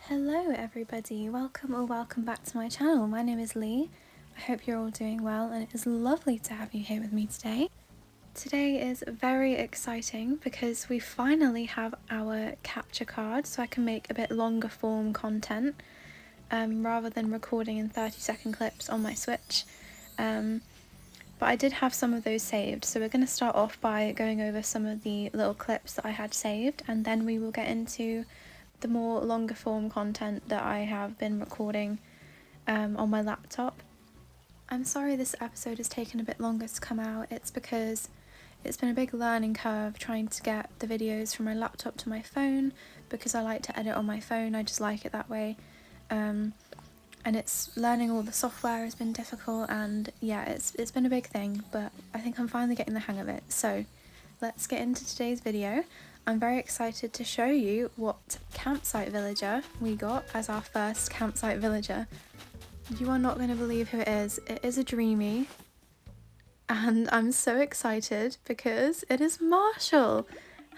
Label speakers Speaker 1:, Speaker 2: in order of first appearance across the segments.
Speaker 1: Hello everybody, welcome back to my channel. My name is Lee. I hope you're all doing well and it is lovely to have you here with me today. Today is very exciting because we finally have our capture card so I can make a bit longer form content rather than recording in 30-second clips on my Switch. But I did have some of those saved, so we're going to start off by going over some of the little clips that I had saved, and then we will get into the more longer form content that I have been recording on my laptop. I'm sorry this episode has taken a bit longer to come out. It's because it's been a big learning curve trying to get the videos from my laptop to my phone, because I like to edit on my phone, I just like it that way. And it's learning all the software has been difficult, and yeah, it's been a big thing, but I think I'm finally getting the hang of it. So let's get into today's video. I'm very excited to show you what campsite villager we got as our first campsite villager. You are not going to believe who it is. It is a dreamy, and I'm so excited because it is Marshall.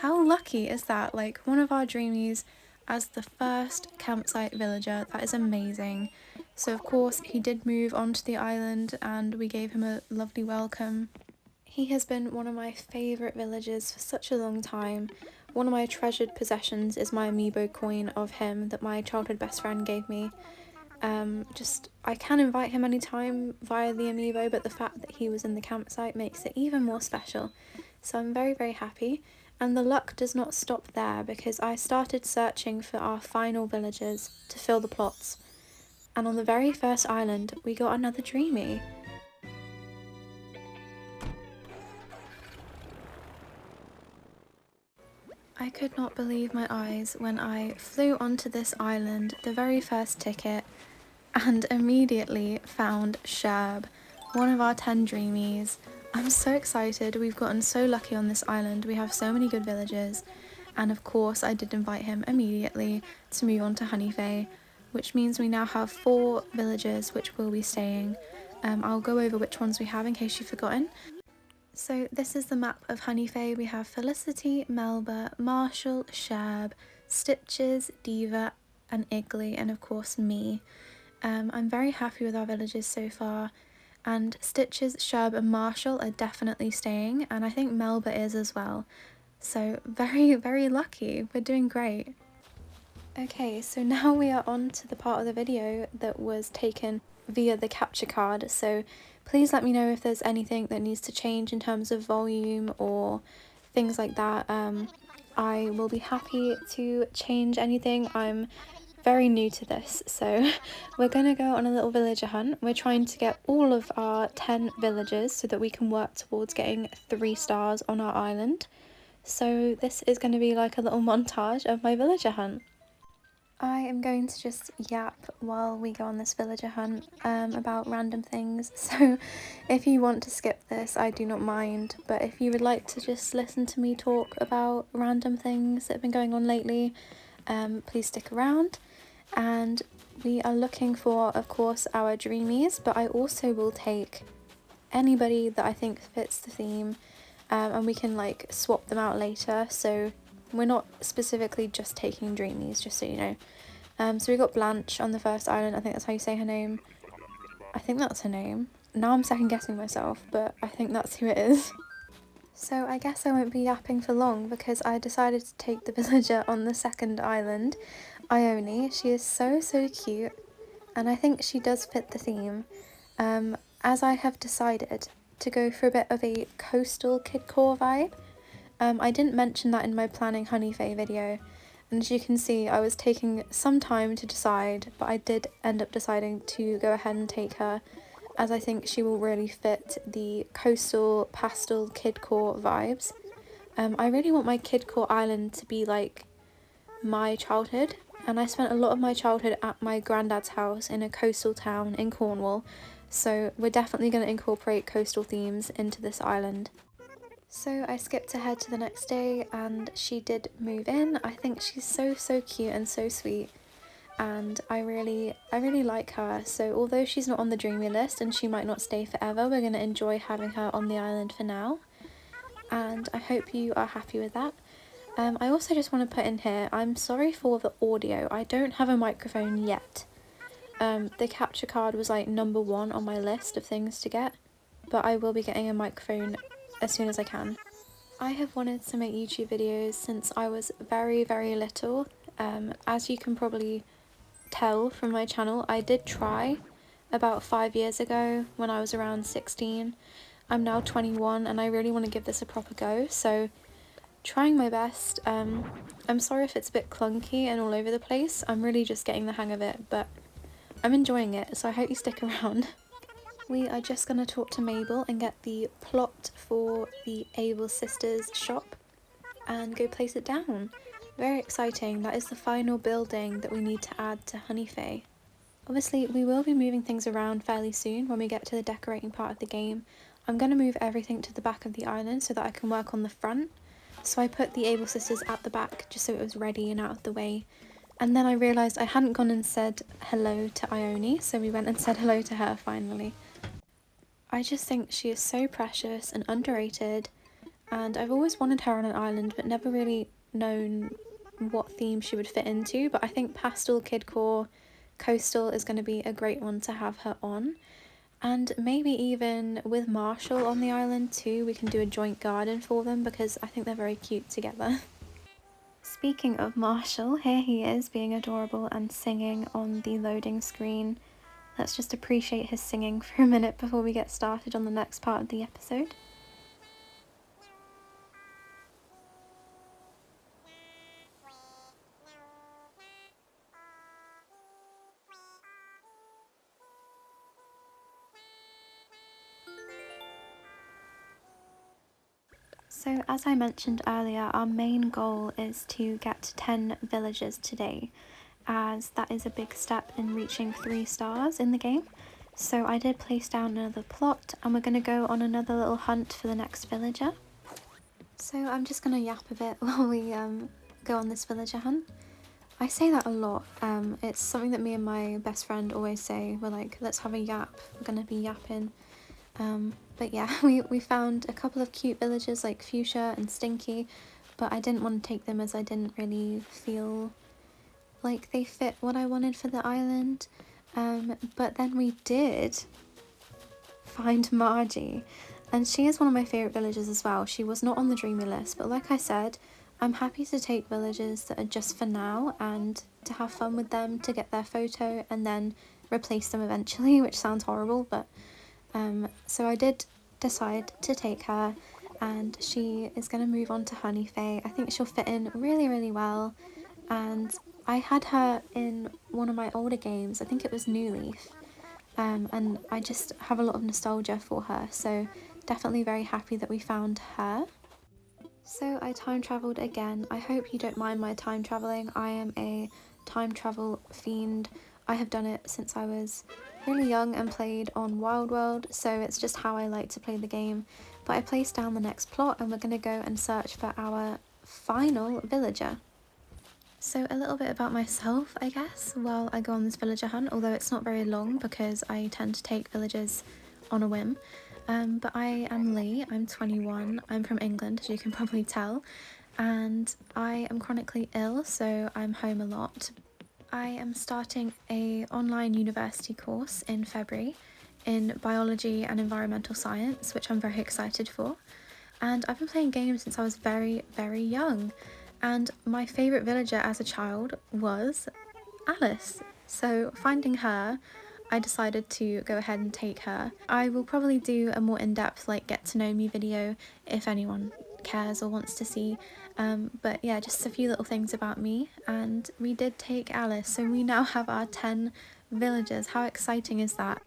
Speaker 1: How lucky is that? Like, one of our dreamies as the first campsite villager. That is amazing. So of course he did move onto the island and we gave him a lovely welcome. He has been one of my favourite villagers for such a long time. One of my treasured possessions is my amiibo coin of him that my childhood best friend gave me. I can invite him anytime via the amiibo, but the fact that he was in the campsite makes it even more special. So I'm very, very happy. And the luck does not stop there, because I started searching for our final villagers to fill the plots. And on the very first island, we got another dreamy. I could not believe my eyes when I flew onto this island, the very first ticket, and immediately found Sherb, one of our 10 dreamies. I'm so excited. We've gotten so lucky on this island. We have so many good villagers. And of course I did invite him immediately to move on to Honeyfae, which means we now have 4 villagers which will be staying. I'll go over which ones we have in case you've forgotten. So this is the map of Honeyfae. We have Felicity, Melba, Marshall, Sherb, Stitches, Diva and Iggly, and of course me. I'm very happy with our villagers so far, and Stitches, Sherb and Marshall are definitely staying, and I think Melba is as well. So very, very lucky. We're doing great. Okay, so now we are on to the part of the video that was taken via the capture card. So please let me know if there's anything that needs to change in terms of volume or things like that. I will be happy to change anything. I'm very new to this, so we're gonna go on a little villager hunt. We're trying to get all of our 10 villagers so that we can work towards getting 3 stars on our island. So this is going to be like a little montage of my villager hunt. I am going to just yap while we go on this villager hunt about random things, so if you want to skip this I do not mind, but if you would like to just listen to me talk about random things that have been going on lately, please stick around. And we are looking for, of course, our dreamies, but I also will take anybody that I think fits the theme, and we can like swap them out later, so we're not specifically just taking dreamies, just so you know. So we got Blanche on the first island. I think that's how you say her name. I think that's her name. Now I'm second guessing myself, but I think that's who it is. So I guess I won't be yapping for long because I decided to take the villager on the second island, Ione. She is so cute, and I think she does fit the theme, as I have decided to go for a bit of a coastal kidcore vibe. I didn't mention that in my planning Honeyfae video, and as you can see I was taking some time to decide, but I did end up deciding to go ahead and take her, as I think she will really fit the coastal pastel kidcore vibes. I really want my kidcore island to be like my childhood, and I spent a lot of my childhood at my granddad's house in a coastal town in Cornwall, so we're definitely going to incorporate coastal themes into this island. So I skipped ahead to the next day and she did move in. I think she's so cute and so sweet, and I really like her. So although she's not on the dreamy list and she might not stay forever, we're going to enjoy having her on the island for now, and I hope you are happy with that. I also just want to put in here, I'm sorry for the audio. I don't have a microphone yet. The capture card was like number 1 on my list of things to get, but I will be getting a microphone as soon as I can. I have wanted to make YouTube videos since I was very, very little. As you can probably tell from my channel, I did try about 5 years ago when I was around 16. I'm now 21 and I really want to give this a proper go, so trying my best. I'm sorry if it's a bit clunky and all over the place. I'm really just getting the hang of it, but I'm enjoying it, so I hope you stick around. We are just going to talk to Mabel and get the plot for the Able Sisters shop and go place it down. Very exciting. That is the final building that we need to add to Honeyfae. Obviously, we will be moving things around fairly soon when we get to the decorating part of the game. I'm going to move everything to the back of the island so that I can work on the front. So I put the Able Sisters at the back just so it was ready and out of the way. And then I realised I hadn't gone and said hello to Ione, so we went and said hello to her finally. I just think she is so precious and underrated, and I've always wanted her on an island but never really known what theme she would fit into, but I think pastel, kidcore, coastal is going to be a great one to have her on. And maybe even with Marshall on the island too, we can do a joint garden for them because I think they're very cute together. Speaking of Marshall, here he is being adorable and singing on the loading screen. Let's just appreciate his singing for a minute before we get started on the next part of the episode. So as I mentioned earlier, our main goal is to get 10 villagers today, as that is a big step in reaching 3 stars in the game. So I did place down another plot and we're going to go on another little hunt for the next villager. So I'm just going to yap a bit while we go on this villager hunt. I say that a lot. It's something that me and my best friend always say. We're like, let's have a yap. We're going to be yapping. But yeah, we found a couple of cute villagers like Fuchsia and Stinky, but I didn't want to take them as I didn't really feel like they fit what I wanted for the island. But then we did find Margie, and she is one of my favourite villagers as well. She was not on the dreamy list, but like I said, I'm happy to take villagers that are just for now and to have fun with them, to get their photo and then replace them eventually, which sounds horrible, but so I did decide to take her, and she is going to move on to Honeyfae. I think she'll fit in really, really well, and I had her in one of my older games. I think it was New Leaf, and I just have a lot of nostalgia for her, so definitely very happy that we found her. So I time travelled again. I hope you don't mind my time travelling. I am a time travel fiend. I have done it since I was really young and played on Wild World, so it's just how I like to play the game. But I placed down the next plot and we're going to go and search for our final villager. So a little bit about myself, I guess, while I go on this villager hunt, although it's not very long because I tend to take villagers on a whim. But I am Lee, I'm 21, I'm from England, as you can probably tell, and I am chronically ill, so I'm home a lot. I am starting an online university course in February in biology and environmental science, which I'm very excited for. And I've been playing games since I was very, very young. And my favourite villager as a child was Alice. So finding her, I decided to go ahead and take her. I will probably do a more in-depth like get to know me video if anyone cares or wants to see, but yeah, just a few little things about me, and we did take Alice, so we now have our 10 villagers. How exciting is that?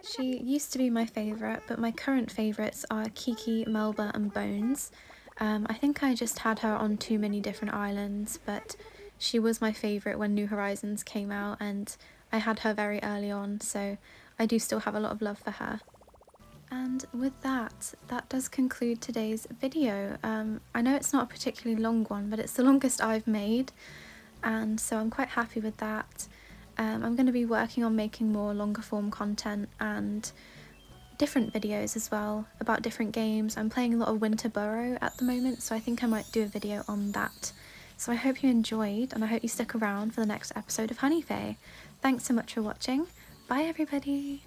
Speaker 1: She used to be my favourite, but my current favourites are Kiki, Melba and Bones. I think I just had her on too many different islands, but she was my favourite when New Horizons came out and I had her very early on, so I do still have a lot of love for her. And with that, that does conclude today's video. I know it's not a particularly long one, but it's the longest I've made, and so I'm quite happy with that. I'm going to be working on making more longer form content, and different videos as well about different games. I'm playing a lot of Winter Burrow at the moment, so I think I might do a video on that. So I hope you enjoyed, and I hope you stick around for the next episode of Honeyfae. Thanks so much for watching. Bye everybody!